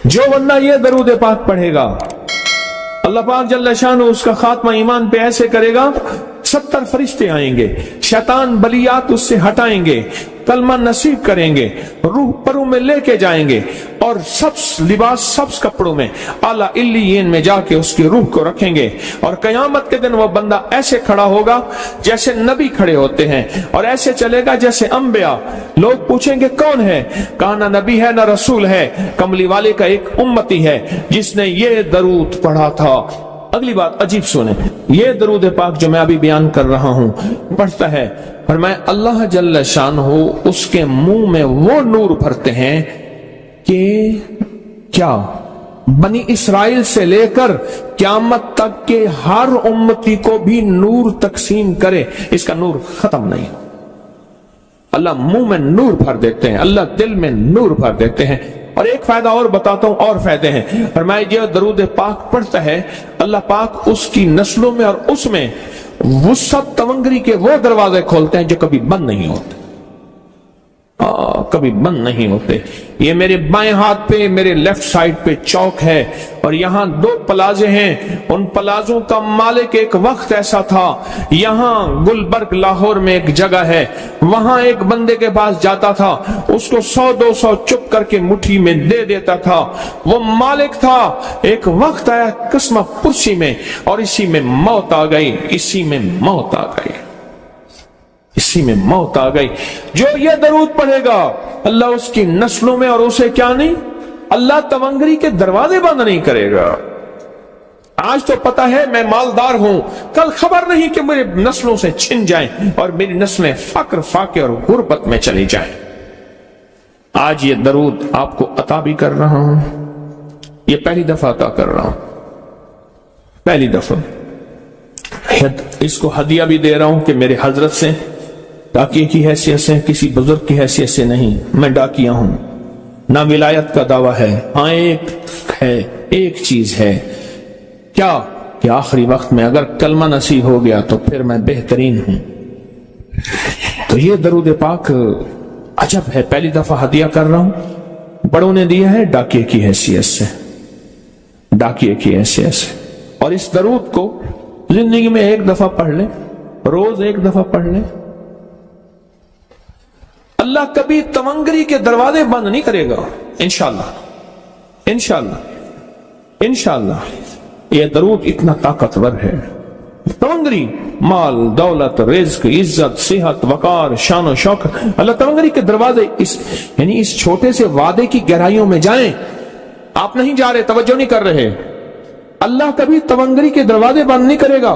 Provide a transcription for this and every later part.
جو बंदा ये दरूद पाक पढ़ेगा, अल्लाह पाक जल्ल शान उसका खात्मा ईमान पे ऐसे करेगा, 70 फरिश्ते आएंगे, शैतान बलियात उससे हटाएंगे, कलमा नसीब करेंगे, रूह परों में लेके जाएंगे और सब्ज लिबास, सब्ज कपड़ों में आला इल्लियीन में जाके उसकी रूह को रखेंगे। और कयामत के दिन वो बंदा ऐसे खड़ा होगा जैसे नबी खड़े होते हैं, और ऐसे चलेगा जैसे अंबिया। लोग पूछेंगे कौन है? कहा ना नबी है ना रसूल है, कमली वाले का एक उम्मती है जिसने ये दरूद पढ़ा था। अगली बात अजीब सुने, ये दरूद पाक जो मैं अभी बयान कर रहा हूं पढ़ता है, फरमाया अल्लाह जल्ल शानहू उसके मुंह में वो नूर भरते हैं कि क्या बनी इसराइल से लेकर क़यामत तक के हर उम्मती को भी नूर तकसीम करे, इसका नूर खत्म नहीं। अल्लाह मुंह में नूर भर देते हैं, अल्लाह दिल में नूर भर देते हैं। और एक फायदा और बताता हूं, और फायदे हैं। फरमाया जो दरूद पाक पढ़ता है, अल्लाह पाक उसकी नस्लों में और उसमें वुसअत तवंगरी के वो दरवाजे खोलते हैं जो कभी बंद नहीं होते, कभी बंद नहीं होते। ये मेरे बाएं हाथ पे, मेरे लेफ्ट साइड पे चौक है और यहाँ 2 प्लाजे हैं। उन प्लाजों का मालिक एक वक्त ऐसा था, यहाँ गुलबर्ग लाहौर में एक जगह है, वहां एक बंदे के पास जाता था, उसको 100-200 चुप करके मुट्ठी में दे देता था। वो मालिक था। एक वक्त आया किस्म पुरसी में, और इसी में मौत आ गई, इसी में मौत आ गई, इसी में मौत आ गई। जो ये दरूद पढ़ेगा, अल्लाह उसकी नस्लों में और उसे क्या नहीं, अल्लाह तवंगरी के दरवाजे बंद नहीं करेगा। आज तो पता है मैं मालदार हूं, कल खबर नहीं कि मेरे नस्लों से छिन जाएं और मेरी नस्लें फक्र, फाके और गुर्बत में चली जाएं। आज ये दरूद आपको अता भी कर रहा हूं, ये पहली दफा अता कर रहा हूं, पहली दफा। इसको हदिया भी दे रहा हूं कि मेरे हजरत से, डाकिये की हैसियत से, किसी बुजुर्ग की हैसियत से नहीं, मैं डाकिया हूं, ना विलायत का दावा है। हाँ एक है, एक चीज है, क्या कि आखिरी वक्त में अगर कलमा नसीब हो गया तो फिर मैं बेहतरीन हूं। तो ये दरूद पाक अजब है, पहली दफा हदिया कर रहा हूं। बड़ों ने दिया है डाकिये की हैसियत से, डाकिये की हैसियत से। और इस दरूद को जिंदगी में एक दफा पढ़ ले, रोज एक दफा पढ़ ले, अल्लाह कभी तवंगरी के दरवाजे बंद नहीं करेगा। इंशाअल्लाह, इंशाअल्लाह, इंशाअल्लाह। यह दरूद इतना ताकतवर है। तवंगरी, माल, दौलत, रिज्क, इज्जत, सेहत, वकार, शान और शौकत, अल्लाह तवंगरी के दरवाजे यानी इस छोटे से वादे की गहराइयों में जाएं। आप नहीं जा रहे, तवज्जो नहीं कर रहे। अल्लाह कभी तवंगरी के दरवाजे बंद नहीं करेगा।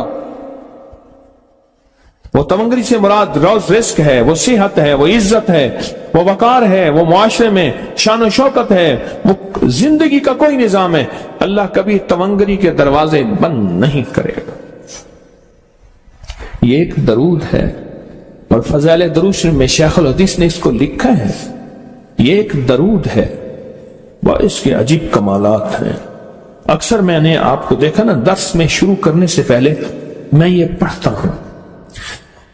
वो तवंगरी से मुराद रोज रिस्क है, वो सेहत है, वो इज्जत है, वो वकार है, वो मुआशरे में शान शौकत है, वो जिंदगी का कोई निजाम है। अल्लाह कभी तवंगरी के दरवाजे बंद नहीं करेगा। ये एक दरूद है और फज़ाइल दरूद में शेखुल हदीस ने इसको लिखा है। ये एक दरूद है, वह इसके अजीब कमालात हैं। अक्सर मैंने आपको देखा ना, दर्स में शुरू करने से पहले मैं ये पढ़ता हूं,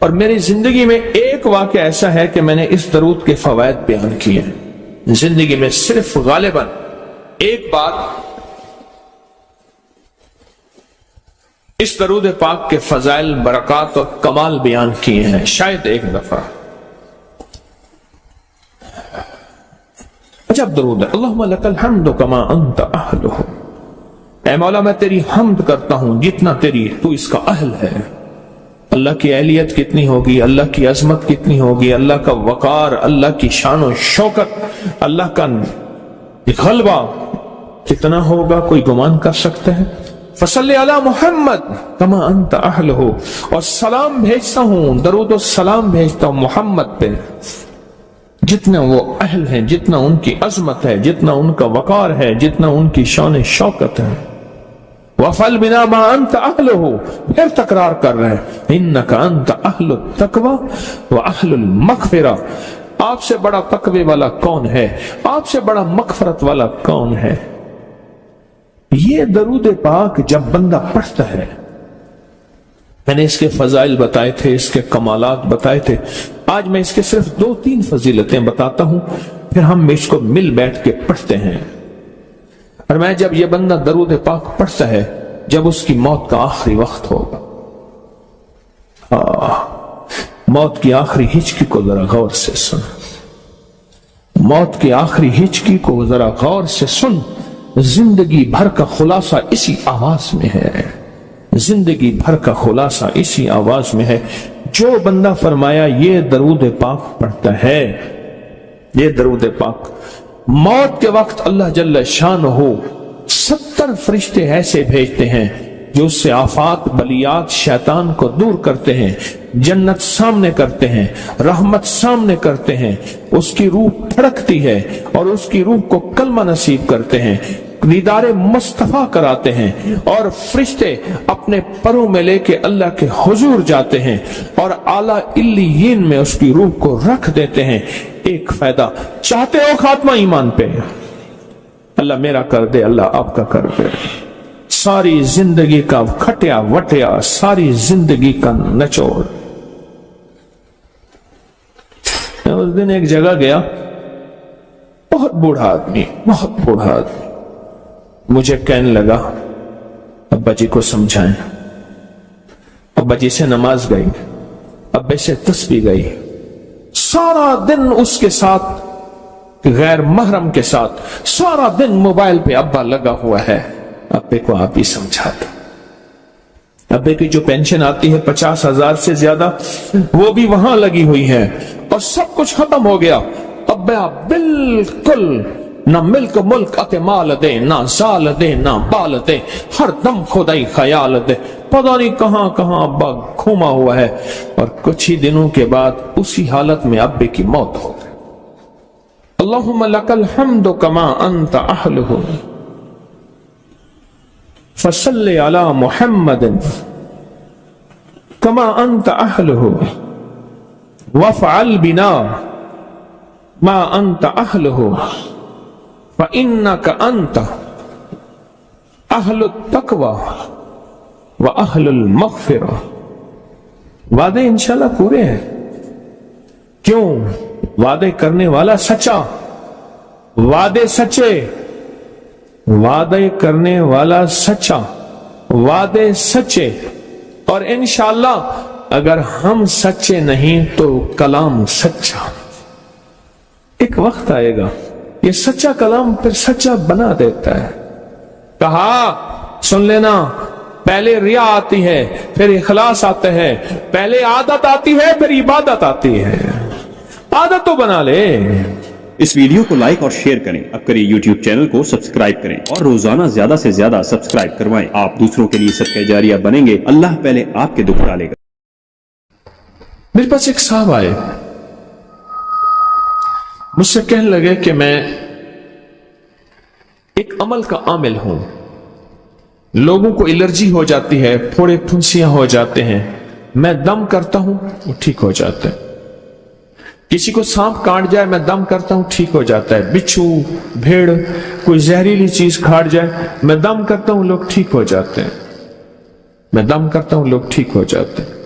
और मेरी जिंदगी में एक वाक़या ऐसा है कि मैंने इस दरूद के फवायद बयान किए हैं। जिंदगी में सिर्फ गालिबन एक बार इस दरूद पाक के फजाइल, बरकत और कमाल बयान किए हैं, शायद एक दफा। अजब दरूद है। अल्लाहुम्मा लकल हम्दु कमा अंत अहलुहु। ऐ मौला मैं तेरी हम्द करता हूं जितना तू इसका अहल है। अल्लाह की अहलियत कितनी होगी, अल्लाह की अजमत कितनी होगी, अल्लाह का वकार, अल्लाह की शान और शौकत, अल्लाह का गलबा कितना होगा, कोई गुमान कर सकता है। फसल्ले अला मुहम्मद कमा अंत अहलहु। और सलाम भेजता हूं, दरूद और सलाम भेजता हूं मोहम्मद पे, जितना वो अहल है, जितना उनकी अजमत है, जितना उनका वकार है, जितना उनकी शान शौकत है। वफल बिना मा अंत अहलहु, फिर तकरार कर रहे हैं, इन्नका अंत अहलुत तकवा व अहलुल मगफिरा। आपसे बड़ा तकवे वाला कौन है, आपसे बड़ा मगफरत वाला कौन है। ये दरूद पाक जब बंदा पढ़ता है, मैंने इसके फजाइल बताए थे, इसके कमालात बताए थे। आज मैं इसके सिर्फ 2-3 फजीलतें बताता हूं, फिर हम इसको मिल बैठ के पढ़ते हैं। اور میں جب یہ بندہ درود پاک پڑھتا ہے جب اس کی موت کا آخری وقت ہوگا، موت کی آخری ہچکی کو ذرا غور سے سن، موت کی آخری ہچکی کو ذرا غور سے سن، زندگی بھر کا خلاصہ اسی آواز میں ہے، زندگی بھر کا خلاصہ اسی آواز میں ہے۔ جو بندہ فرمایا یہ درود پاک پڑھتا ہے، یہ درود پاک، موت کے وقت اللہ جل شانہ 70 فرشتے ایسے بھیجتے ہیں جو اس سے آفات بلیات شیطان کو دور کرتے ہیں، جنت سامنے کرتے ہیں، رحمت سامنے کرتے ہیں، اس کی روح پھڑکتی ہے اور اس کی روح کو کلمہ نصیب کرتے ہیں، دیدار مصطفیٰ کراتے ہیں، اور فرشتے اپنے پروں میں لے کے اللہ کے حضور جاتے ہیں اور اعلیٰ علیین میں اس کی روح کو رکھ دیتے ہیں۔ ایک فائدہ چاہتے ہو خاتمہ ایمان پہ، اللہ میرا کر دے، اللہ آپ کا کر دے، ساری زندگی کا کھٹیا وٹیا، ساری زندگی کا نچوڑ۔ میں اس دن ایک جگہ گیا، بہت بوڑھا آدمی، بہت بوڑھا آدمی، مجھے کہنے لگا ابا جی کو سمجھائیں۔ ابا جی سے نماز گئی، ابے سے تسبیح گئی، سارا دن اس کے ساتھ غیر محرم کے ساتھ سارا دن موبائل پہ ابا لگا ہوا ہے۔ ابے کو آپ ہی سمجھاتا، ابے کی جو پینشن آتی ہے 50,000 سے زیادہ وہ بھی وہاں لگی ہوئی ہے اور سب کچھ ختم ہو گیا۔ ابا بالکل نہ ملک ملک اتے مال دے، نہ زال دے، نہ بال دے، ہر دم خدائی خیال دے، پتہ نہیں کہاں کہاں ابا گھوما ہوا ہے۔ اور کچھ ہی دنوں کے بعد اسی حالت میں ابے کی موت ہو گئی۔ اللہم لک الحمد کما انت اہلہ فصل علی محمد کما انت اہلہ وافعل بنا ما انت اہلہ فإنك أنت أهل التقوى وأهل المغفرة۔ وعدے انشاءاللہ پورے ہیں، کیوں؟ وعدے کرنے والا سچا، وعدے سچے، وعدے کرنے والا سچا، وعدے سچے، اور انشاءاللہ اگر ہم سچے نہیں تو کلام سچا۔ ایک وقت آئے گا یہ سچا کلام پھر سچا بنا دیتا ہے۔ کہا سن لینا، پہلے ریا آتی ہے، پھر اخلاص آتا ہے، پہلے عادت آتی ہے، پھر عبادت آتی ہے۔ عادت تو بنا لے۔ اس ویڈیو کو لائک اور شیئر کریں، اب کریں یوٹیوب چینل کو سبسکرائب کریں اور روزانہ زیادہ سے زیادہ سبسکرائب کروائیں۔ آپ دوسروں کے لیے صدقہ جاریہ بنیں گے، اللہ پہلے آپ کے دکھ ڈالے گا۔ میرے پاس ایک صاحب آئے، مجھ سے کہنے لگے کہ میں ایک عمل کا عامل ہوں، لوگوں کو الرجی ہو جاتی ہے، پھوڑے پھنسیاں ہو جاتے ہیں، میں دم کرتا ہوں وہ ٹھیک ہو جاتا ہے، کسی کو سانپ کاٹ جائے میں دم کرتا ہوں ٹھیک ہو جاتا ہے، بچھو بھیڑ کوئی زہریلی چیز کھاٹ جائے میں دم کرتا ہوں لوگ ٹھیک ہو جاتے ہیں، میں دم کرتا ہوں لوگ ٹھیک ہو جاتے ہیں۔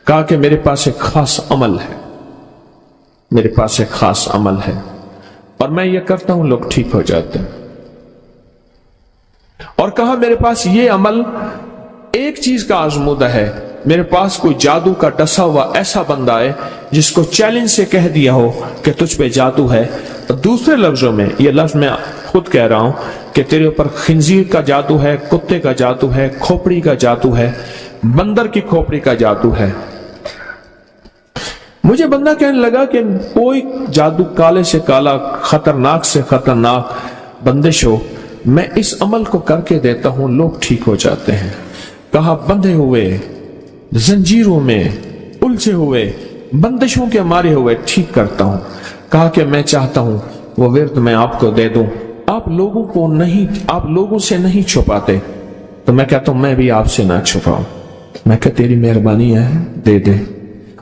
کہا کہ میرے پاس ایک خاص عمل ہے، میرے پاس ایک خاص عمل ہے اور میں یہ کرتا ہوں لوگ ٹھیک ہو جاتے ہیں۔ اور کہا میرے پاس یہ عمل ایک چیز کا آزمودہ ہے، میرے پاس کوئی جادو کا ڈسا ہوا ایسا بندہ ہے جس کو چیلنج سے کہہ دیا ہو کہ تجھ پہ جادو ہے، اور دوسرے لفظوں میں یہ لفظ میں خود کہہ رہا ہوں کہ تیرے اوپر خنزیر کا جادو ہے، کتے کا جادو ہے، کھوپڑی کا جادو ہے، بندر کی کھوپڑی کا جادو ہے۔ مجھے بندہ کہنے لگا کہ کوئی جادو کالے سے کالا، خطرناک سے خطرناک بندش ہو، میں اس عمل کو کر کے دیتا ہوں لوگ ٹھیک ہو جاتے ہیں۔ کہا بندھے ہوئے، زنجیروں میں الجھے ہوئے، بندشوں کے مارے ہوئے ٹھیک کرتا ہوں۔ کہا کہ میں چاہتا ہوں وہ ورد میں آپ کو دے دوں، آپ لوگوں سے نہیں چھپاتے، تو میں کہتا ہوں میں بھی آپ سے نہ چھپاؤں، میں کہ تیری مہربانی ہے دے دے۔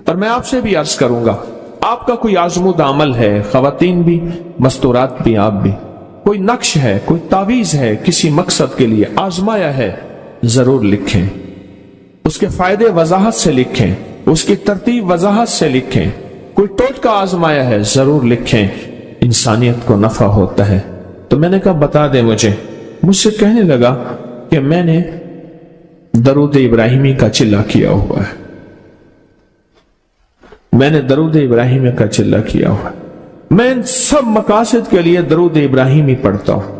اور میں آپ سے بھی عرض کروں گا، آپ کا کوئی آزمودہ عمل ہے، خواتین بھی مستورات بھی آپ بھی، کوئی نقش ہے، کوئی تعویذ ہے، کسی مقصد کے لیے آزمایا ہے، ضرور لکھیں، اس کے فائدے وضاحت سے لکھیں، اس کی ترتیب وضاحت سے لکھیں، کوئی ٹوٹکا آزمایا ہے ضرور لکھیں، انسانیت کو نفع ہوتا ہے۔ تو میں نے کہا بتا دیں مجھے۔ मुझसे कहने लगा कि मैंने दरूद इब्राहिमी का चिल्ला किया हुआ है, मैंने दरूद इब्राहिमी का चिल्ला किया हुआ है। मैं इन सब मकासद के लिए दरूद इब्राहिमी पढ़ता हूं,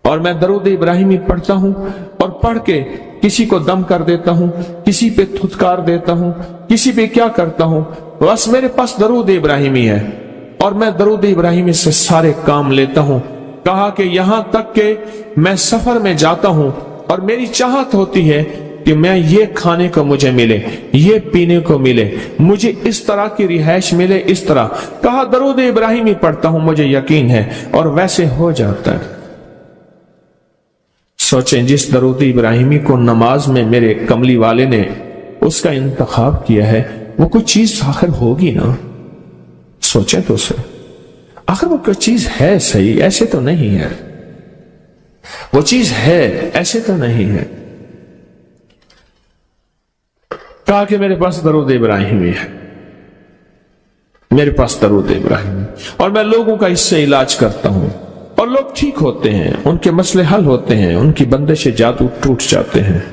और मैं दरूद इब्राहिमी पढ़ता हूं और पढ़ के किसी को दम कर देता हूं, किसी पे थुतकार देता हूं, किसी पे क्या करता हूं, बस मेरे पास दरूद इब्राहिमी है और मैं दरूद इब्राहिमी से सारे काम लेता हूं। कहा कि यहां तक कि मैं सफर में जाता हूं और मेरी चाहत होती है कि मैं ये खाने को मुझे मिले, ये पीने को मिले, मुझे इस तरह की रिहाइश मिले, इस तरह। कहा दरूद इब्राहिमी पढ़ता हूं, मुझे यकीन है, और वैसे हो जाता है। सोचें, जिस दरूद इब्राहिमी को नमाज में मेरे कमली वाले ने उसका इंतखाब किया है, वो कोई चीज आखिर होगी ना। सोचें तो सही, आखिर वो कोई चीज है सही, ऐसे तो नहीं है, वो चीज है ऐसे तो नहीं है। कहा कि मेरे पास दरूद इब्राहिमी है, मेरे पास दरूद इब्राहिमी, और मैं लोगों का इससे इलाज करता हूं और लोग ठीक होते हैं, उनके मसले हल होते हैं, उनकी बंदिश जादू टूट जाते हैं।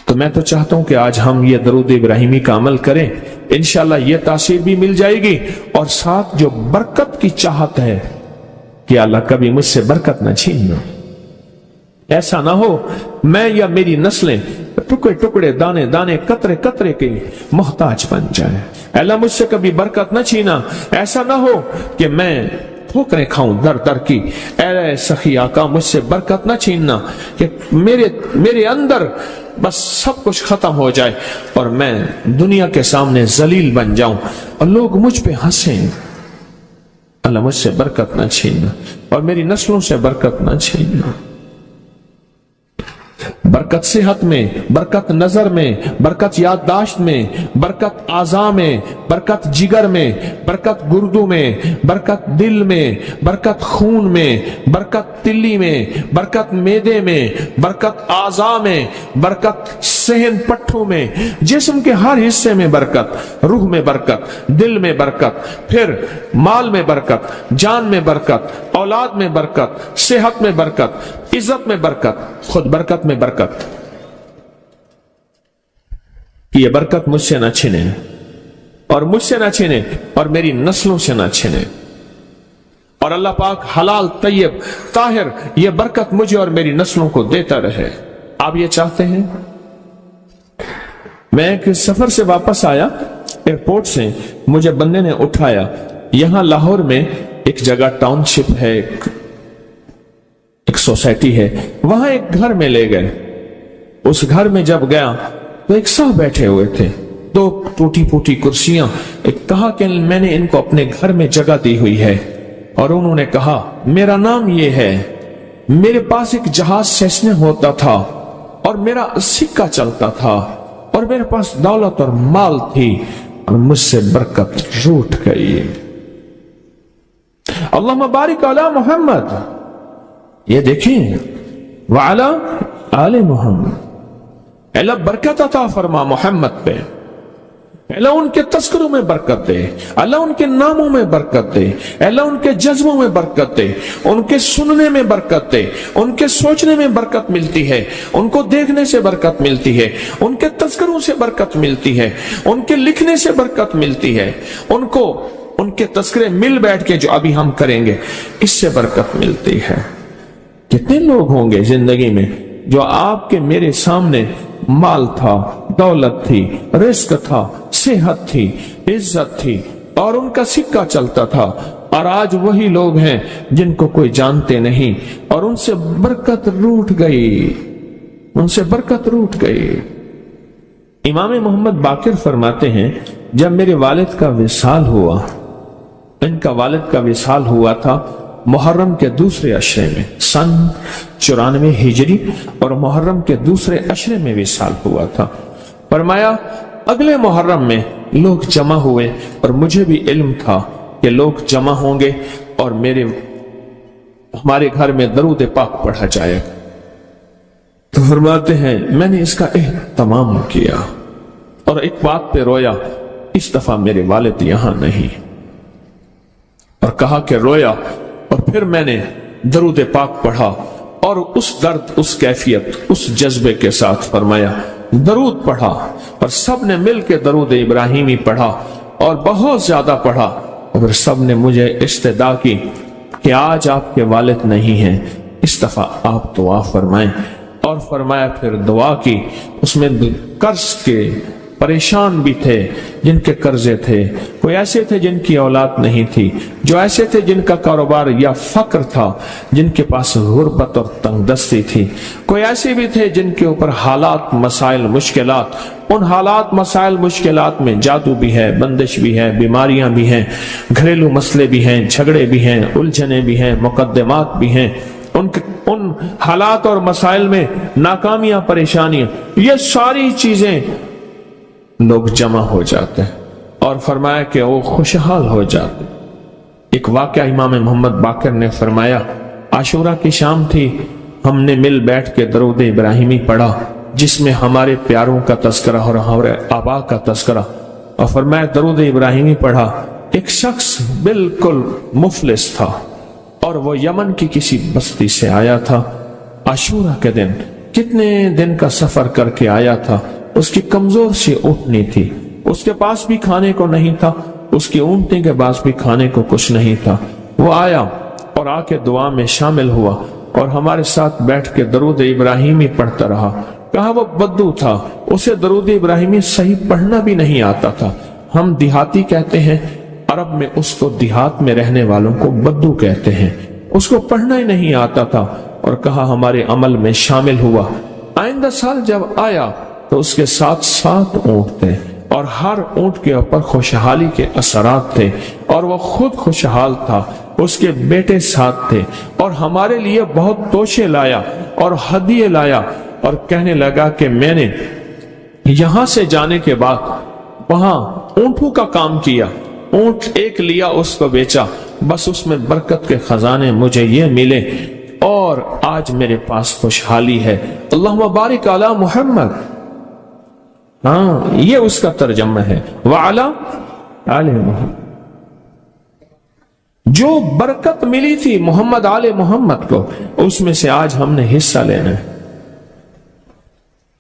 तो मैं तो चाहता हूं कि आज हम ये दरूद इब्राहिमी का अमल करें, इंशाल्लाह ये तासीर भी मिल जाएगी, और साथ जो बरकत की चाहत है कि अल्लाह कभी मुझसे बरकत ना छीनना। ऐसा ना हो मैं या मेरी नस्लें टुकड़े टुकड़े, दाने दाने, कतरे कतरे के मोहताज बन जाए। अल्लाह मुझसे कभी बरकत ना छीना। ऐसा ना हो कि मैं ठोकरें खाऊं दर दर की। ऐ सखी आका, मुझसे बरकत ना छीनना कि मेरे अंदर बस सब कुछ खत्म हो जाए और मैं दुनिया के सामने जलील बन जाऊं और लोग मुझ पे हंसें। अल्लाह मुझसे बरकत ना छीनना और मेरी नस्लों से बरकत ना छीनना। बरकत सेहत में, बरकत नजर में, बरकत याददाश्त में, बरकत आज़ा में, बरकत जिगर में, बरकत गुर्दों में, बरकत दिल में, बरकत खून में, बरकत तिल्ली में, बरकत मेदे में, बरकत आज़ा में, बरकत सहन पट्टों में, जिस्म के हर हिस्से में बरकत, रूह में बरकत, दिल में बरकत, फिर माल में बरकत, जान में बरकत, औलाद में बरकत, सेहत में बरकत, इज्जत में बरकत, खुद बरकत में बरकत। ये बरकत मुझसे ना छिने और मुझसे ना छिने और मेरी नस्लों से ना छिने, और अल्लाह पाक हलाल तैयब ताहिर ये बरकत मुझे और मेरी नस्लों को देता रहे। आप ये चाहते हैं? मैं एक सफर से वापस आया, एयरपोर्ट से मुझे बंदे ने उठाया। यहां लाहौर में एक जगह टाउनशिप है, एक सोसाइटी है, वहां एक घर में ले गए। उस घर में जब गया तो एक साहब बैठे हुए थे, दो टूटी फूटी कुर्सियां। एक कहा कि मैंने इनको अपने घर में जगह दी हुई है, और उन्होंने कहा मेरा नाम ये है, मेरे पास एक जहाज सेस्ने होता था और मेरा सिक्का चलता था और मेरे पास दौलत और माल थी और मुझसे बरकत रूठ गई। अल्लाहुम्मा बारिक अला मोहम्मद, ये देखें, वाला आले मोहम्मद। अल्लाह बरकत अता फरमा मोहम्मद पे, अल्लाह उनके तस्करों में बरकत दे, अल्लाह उनके नामों में बरकत दे, अल्लाह उनके जज्बों में बरकत दे, उनके सुनने में बरकत दे, उनके सोचने में बरकत मिलती है, उनको देखने से बरकत मिलती है, उनके तस्करों से बरकत मिलती है, उनके लिखने से बरकत मिलती है, उनको उनके तस्करे मिल बैठ के जो अभी हम करेंगे इससे बरकत मिलती है। कितने लोग होंगे जिंदगी में जो आपके मेरे सामने माल था, दौलत थी, रिस्क था, सेहत थी, इज्जत थी और उनका सिक्का चलता था, और आज वही लोग हैं जिनको कोई जानते नहीं और उनसे बरकत रूठ गई, उनसे बरकत रूठ गई। इमाम मोहम्मद बाकिर फरमाते हैं, जब मेरे वालिद का विसाल हुआ, इनका वालिद का विसाल हुआ था मुहर्रम के दूसरे अशरे में, सन 94 हिजरी, और मुहर्रम के दूसरे अशरे में विसाल हुआ था। फरमाया अगले मुहर्रम में लोग जमा हुए और मुझे भी इल्म था कि लोग जमा होंगे और हमारे घर में दरूद पाक पढ़ा जाएगा। तो फरमाते हैं मैंने इसका एहतमाम किया और एक बात पे रोया, इस दफा मेरे वालिद यहां नहीं, और कहा कि रोया, और फिर मैंने दरूद पाक पढ़ा और उस दर्द, उस कैफियत, उस जज्बे के साथ फरमाया दरूद पढ़ा, और सब ने मिल के दरूद इब्राहिमी पढ़ा और बहुत ज्यादा पढ़ा। और सब ने मुझे इस्तदा की कि आज आपके वालिद नहीं हैं, इस दफा आप दुआ फरमाएं। और फरमाया फिर दुआ की। उसमें कर्ज के परेशान भी थे, जिनके कर्जे थे, कोई ऐसे थे जिनकी औलाद नहीं थी, जो ऐसे थे जिनका कारोबार या फक्र था, जिनके पास गुर्बत और तंगदस्ती थी, कोई ऐसे भी थे जिनके ऊपर हालात, मसाइल, मुश्किलात, उन हालात, मसाइल, मुश्किलात में जादू भी है, बंदिश भी है, बीमारियां भी हैं, घरेलू मसले भी हैं, झगड़े भी हैं, उलझने भी हैं, मुकद्दमात भी हैं, उन हालात और मसाइल में नाकामियां, परेशानियां, ये सारी चीजें लोग जमा हो जाते हैं और फरमाया कि वो खुशहाल हो जाते। एक वाकया इमाम मोहम्मद बाकर ने फरमाया, आशूरा की शाम थी, हमने मिल बैठ के दरूद इब्राहिमी पढ़ा जिसमें हमारे प्यारों का तस्करा और हमारे आबा का तस्करा। और फरमाया दरूद इब्राहिमी पढ़ा। एक शख्स बिल्कुल मुफलिस था और वो यमन की किसी बस्ती से आया था। आशूरा के दिन कितने दिन का सफर करके आया था। उसकी कमजोर सी ऊँटनी थी, उसके पास भी खाने को नहीं था, उसकी ऊँटनी के पास भी खाने को कुछ नहीं था। वो आया और आके दुआ में शामिल हुआ और हमारे साथ बैठ के दरूद इब्राहिमी पढ़ता रहा। कहा वो बद्दू था, उसे दरूद इब्राहिमी सही पढ़ना भी नहीं आता था। हम देहाती कहते हैं, अरब में उसको देहात में रहने वालों को बद्दू कहते हैं। उसको पढ़ना ही नहीं आता था और कहा हमारे अमल में शामिल हुआ। आइंदा साल जब आया तो उसके साथ 7 ऊंट थे और हर ऊंट के ऊपर खुशहाली के असरात थे और वो खुद खुशहाल था, उसके बेटे साथ थे और हमारे लिए बहुत तोशे लाया और हदिये लाया और कहने लगा कि मैंने यहां से जाने के बाद वहां ऊंटों का काम किया, ऊंट एक लिया, उसको बेचा, बस उसमें बरकत के खजाने मुझे ये मिले और आज मेरे पास खुशहाली है। अल्लाहुम्मा बारिक अला मुहम्मद। हाँ, ये उसका तर्जमा है। वाला आले मोहम्मद, जो बरकत मिली थी मोहम्मद आले मोहम्मद को, उसमें से आज हमने हिस्सा लेना है।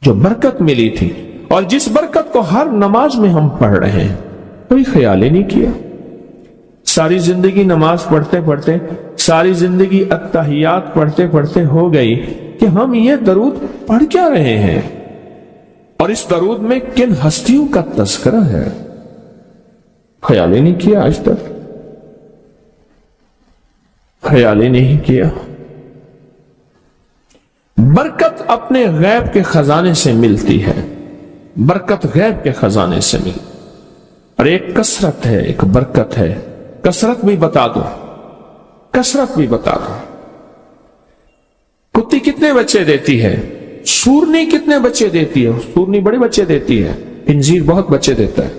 जो बरकत मिली थी और जिस बरकत को हर नमाज में हम पढ़ रहे हैं, कोई ख्याल ही नहीं किया। सारी जिंदगी नमाज पढ़ते पढ़ते, सारी जिंदगी अत्तहियात पढ़ते पढ़ते हो गई कि हम ये दरूद पढ़ क्या रहे हैं और इस दरूद में किन हस्तियों का तस्करा है। ख्याल ही नहीं किया, आज तक ख्याल ही नहीं किया। बरकत अपने गैब के खजाने से मिलती है, बरकत गैब के खजाने से मिलती। और एक कसरत है, एक बरकत है। कसरत भी बता दो, कसरत भी बता दो। कुत्ती कितने बच्चे देती है? सूरनी कितने बच्चे देती है? सूरनी बड़े बच्चे देती है, इंजीर बहुत बच्चे देता है।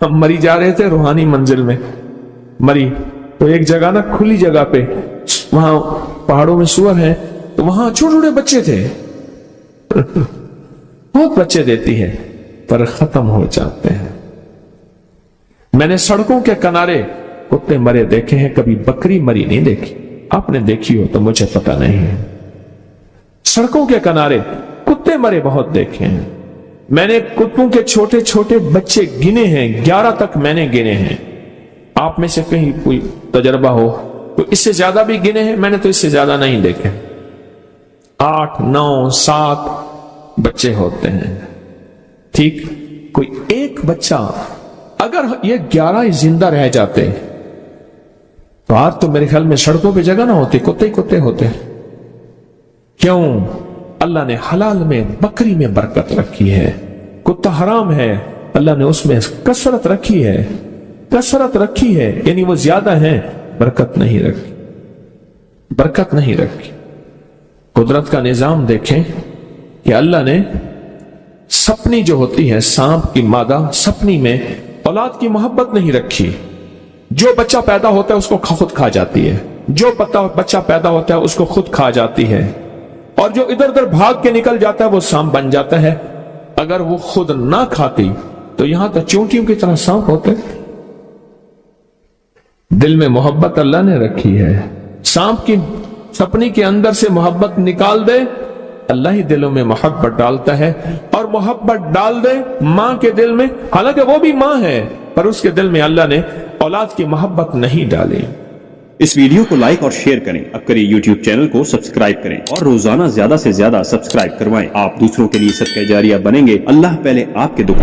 हम मरी जा रहे थे रूहानी मंजिल में, मरी तो एक जगह ना, खुली जगह पे, वहां पहाड़ों में सुअर है, तो वहां छोटे छोटे बच्चे थे बहुत बच्चे देती है, पर खत्म हो जाते हैं। मैंने सड़कों के किनारे कुत्ते मरे देखे हैं, कभी बकरी मरी नहीं देखी। आपने देखी हो तो मुझे पता नहीं है। सड़कों के किनारे कुत्ते मरे बहुत देखे हैं। मैंने कुत्तों के छोटे छोटे बच्चे गिने हैं, 11 तक मैंने गिने हैं। आप में से कहीं कोई तजर्बा हो तो इससे ज्यादा भी गिने हैं? मैंने तो इससे ज्यादा नहीं देखे। 8, 9, 7 बच्चे होते हैं। ठीक, कोई एक बच्चा, अगर ये 11 जिंदा रह जाते तो आज तो मेरे ख्याल में सड़कों पे जगह ना होती, कुत्ते ही कुत्ते होते। क्यों? अल्लाह ने हलाल में, बकरी में बरकत रखी है। कुत्ता हराम है, अल्लाह ने उसमें कसरत रखी है, कसरत रखी है, यानी वो ज्यादा है, बरकत नहीं रखी, बरकत नहीं रखी। कुदरत का निजाम देखें कि अल्लाह ने सपनी जो होती है, सांप की मादा सपनी में औलाद की मोहब्बत नहीं रखी। जो बच्चा पैदा होता है उसको खुद खा जाती है, जो बच्चा पैदा होता है उसको खुद खा जाती है, और जो इधर उधर भाग के निकल जाता है वो सांप बन जाता है। अगर वो खुद ना खाती तो यहां तक चूंटियों की तरह सांप होते। दिल में मोहब्बत अल्लाह ने रखी है, सांप की छपनी के अंदर से मोहब्बत निकाल दे, अल्लाह ही दिलों में मोहब्बत डालता है। और मोहब्बत डाल दे माँ के दिल में, हालांकि वो भी माँ है, पर उसके दिल में अल्लाह ने औलाद की मोहब्बत नहीं डाली। इस वीडियो को लाइक और शेयर करें। अब करिए यूट्यूब चैनल को सब्सक्राइब करें और रोजाना ज्यादा से ज्यादा सब्सक्राइब करवाएं। आप दूसरों के लिए सदका जारिया बनेंगे। अल्लाह पहले आपके दुख